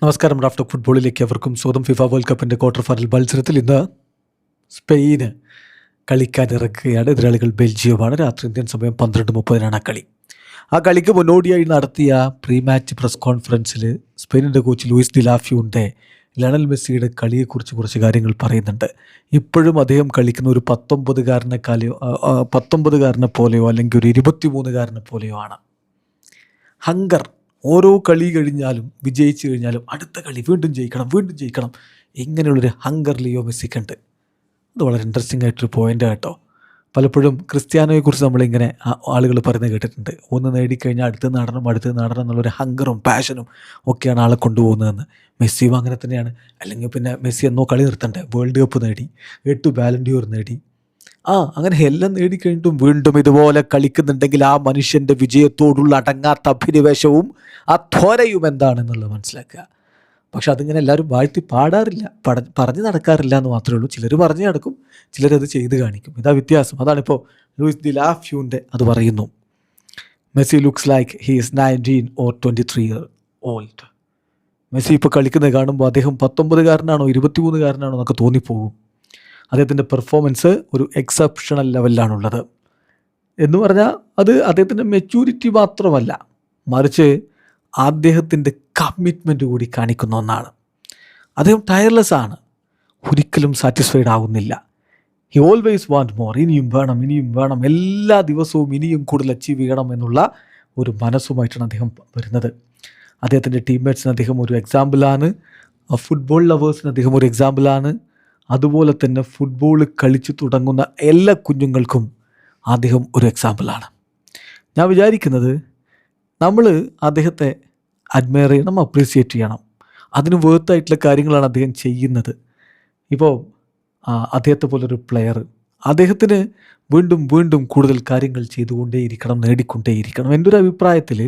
നമസ്കാരം. റാഫ്റ്റർ ഫുട്ബോളിലേക്ക് അവർക്കും സ്വന്തം ഫിഫ വേൾഡ് കപ്പിൻ്റെ ക്വാർട്ടർ ഫൈനൽ മത്സരത്തിൽ ഇന്ന് സ്പെയിന് കളിക്കാനിറക്കുകയാണ്. എതിരാളികൾ ബെൽജിയമാണ്. രാത്രി ഇന്ത്യൻ സമയം 12:30 ആ കളി. ആ കളിക്ക് മുന്നോടിയായി നടത്തിയ പ്രീ മാച്ച് പ്രസ് കോൺഫറൻസിൽ സ്പെയിനിൻ്റെ coach Luis de la ഫ്യൂണ്ടെ Lionel മെസ്സിയുടെ കളിയെക്കുറിച്ച് കുറച്ച് കാര്യങ്ങൾ പറയുന്നുണ്ട്. ഇപ്പോഴും അദ്ദേഹം കളിക്കുന്ന ഒരു 19-കാരനെ പോലെയോ അല്ലെങ്കിൽ ഒരു 23-കാരനെ പോലെയോ ആണ്. ഹങ്കർ, ഓരോ കളി കഴിഞ്ഞാലും വിജയിച്ചു കഴിഞ്ഞാലും അടുത്ത കളി വീണ്ടും ജയിക്കണം, ഇങ്ങനെയുള്ളൊരു ഹങ്കർ ലിയോ മെസ്സിക്കുണ്ട്. അത് വളരെ ഇൻട്രസ്റ്റിംഗ് ആയിട്ടൊരു പോയിൻ്റ് കേട്ടോ. പലപ്പോഴും ക്രിസ്ത്യാനോയെക്കുറിച്ച് നമ്മളിങ്ങനെ ആളുകൾ പറയുന്നത് കേട്ടിട്ടുണ്ട്. ഒന്ന് നേടിക്കഴിഞ്ഞാൽ അടുത്ത് നടണം എന്നുള്ളൊരു ഹങ്കറും പാഷനും ഒക്കെയാണ് ആളെ കൊണ്ടുപോകുന്നതെന്ന്. മെസ്സിയും അങ്ങനെ തന്നെയാണ്. അല്ലെങ്കിൽ പിന്നെ മെസ്സി എന്നോ കളി നിർത്തണ്ടേ, വേൾഡ് കപ്പ് നേടി, 8 ബാലൻ ഡി ഓർ നേടി. അങ്ങനെ എല്ലാം നേടിക്കഴിഞ്ഞിട്ടും വീണ്ടും ഇതുപോലെ കളിക്കുന്നുണ്ടെങ്കിൽ ആ മനുഷ്യൻ്റെ വിജയത്തോടുള്ള അടങ്ങാത്ത അഭിനിവേശവും ആ ത്വരയും എന്താണെന്നുള്ളത് മനസ്സിലാക്കുക. പക്ഷെ അതിങ്ങനെ എല്ലാവരും വാഴ്ത്തി പാടാറില്ല, പറഞ്ഞു നടക്കാറില്ല എന്ന് മാത്രമേ ഉള്ളൂ. ചിലർ പറഞ്ഞു നടക്കും, ചിലരത് ചെയ്ത് കാണിക്കും. ഇതാ വ്യത്യാസം. അതാണിപ്പോൾ ലൂയിസ് ഡി ലാ ഫ്യൂണ്ടെ അത് പറയുന്നു. Messi looks like he is 19 or 23 years old. Messi ഇപ്പോൾ കളിക്കുന്നത് കാണുമ്പോൾ അദ്ദേഹം 19-കാരനാണോ 23-കാരനാണോ എന്നൊക്കെ തോന്നിപ്പോകും. അദ്ദേഹത്തിൻ്റെ പെർഫോമൻസ് ഒരു എക്സെപ്ഷണൽ ലെവലിലാണുള്ളത് എന്ന് പറഞ്ഞാൽ അത് അദ്ദേഹത്തിൻ്റെ മെച്യൂരിറ്റി മാത്രമല്ല, മറിച്ച് അദ്ദേഹത്തിൻ്റെ കമ്മിറ്റ്മെൻറ്റ് കൂടി കാണിക്കുന്ന ഒന്നാണ്. അദ്ദേഹം ടയർലെസ് ആണ്, ഒരിക്കലും സാറ്റിസ്ഫൈഡ് ആവുന്നില്ല. ഹി ഓൾവേസ് വാണ്ട് മോർ, ഇനിയും വേണം, എല്ലാ ദിവസവും ഇനിയും കൂടുതൽ അച്ചീവ് ചെയ്യണം എന്നുള്ള ഒരു മനസ്സുമായിട്ടാണ് അദ്ദേഹം വരുന്നത്. അദ്ദേഹത്തിൻ്റെ ടീംമേറ്റ്സിന് അദ്ദേഹം ഒരു എക്സാമ്പിളാണ്, ഫുട്ബോൾ ലവേഴ്സിന് അദ്ദേഹം ഒരു എക്സാമ്പിളാണ്. അതുപോലെ തന്നെ ഫുട്ബോൾ കളിച്ചു തുടങ്ങുന്ന എല്ലാ കുഞ്ഞുങ്ങൾക്കും അദ്ദേഹം ഒരു എക്സാമ്പിളാണ്. ഞാൻ വിചാരിക്കുന്നത് നമ്മൾ അദ്ദേഹത്തെ അഡ്മയർ ചെയ്യണം, അപ്രീസിയേറ്റ് ചെയ്യണം. അതിന് വേർത്തായിട്ടുള്ള കാര്യങ്ങളാണ് അദ്ദേഹം ചെയ്യുന്നത്. ഇപ്പോൾ അദ്ദേഹത്തെ പോലൊരു പ്ലെയർ, അദ്ദേഹത്തിന് വീണ്ടും കൂടുതൽ കാര്യങ്ങൾ ചെയ്തുകൊണ്ടേയിരിക്കണം, നേടിക്കൊണ്ടേയിരിക്കണം. എൻ്റെ ഒരു അഭിപ്രായത്തിൽ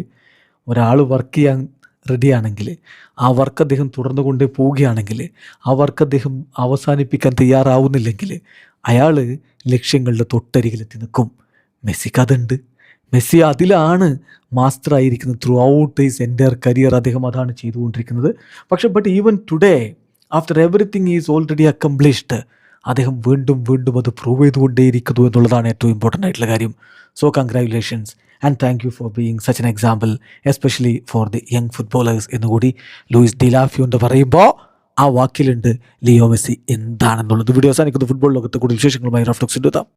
ഒരാൾ വർക്ക് ചെയ്യാൻ റെഡിയാണെങ്കിൽ, ആ വർക്ക് അദ്ദേഹം തുടർന്നു കൊണ്ടേ പോവുകയാണെങ്കിൽ, ആ വർക്ക് അദ്ദേഹം അവസാനിപ്പിക്കാൻ തയ്യാറാവുന്നില്ലെങ്കിൽ അയാൾ ലക്ഷ്യങ്ങളുടെ തൊട്ടരികിലെത്തി നിൽക്കും. മെസ്സിക്ക് അതുണ്ട്. മെസ്സി അതിലാണ് മാസ്റ്റർ ആയിരിക്കുന്നത്. Through out his entire career അദ്ദേഹം അതാണ് ചെയ്തുകൊണ്ടിരിക്കുന്നത്. പക്ഷേ even today after everything is already accomplished, അദ്ദേഹം വീണ്ടും അത് പ്രൂവ് ചെയ്തുകൊണ്ടേയിരിക്കുന്നു എന്നുള്ളതാണ് ഏറ്റവും ഇമ്പോർട്ടൻ്റ് ആയിട്ടുള്ള കാര്യം. So congratulations and thank you for being such an example, especially for the young footballers എന്നുകൂടി ലൂയിസ് ഡി ലാ ഫ്യൂണ്ടെ പറയുമ്പോൾ ആ വാക്കിലുണ്ട് ലിയോ മെസ്സി എന്താണെന്നുള്ളത്. വീഡിയോ അവസാനിക്കുന്ന ഫുട്ബോൾ ലോകത്തെ കൂടുതൽ വിശേഷങ്ങളുമായി റഫ്ലക്സ് എടുത്താം.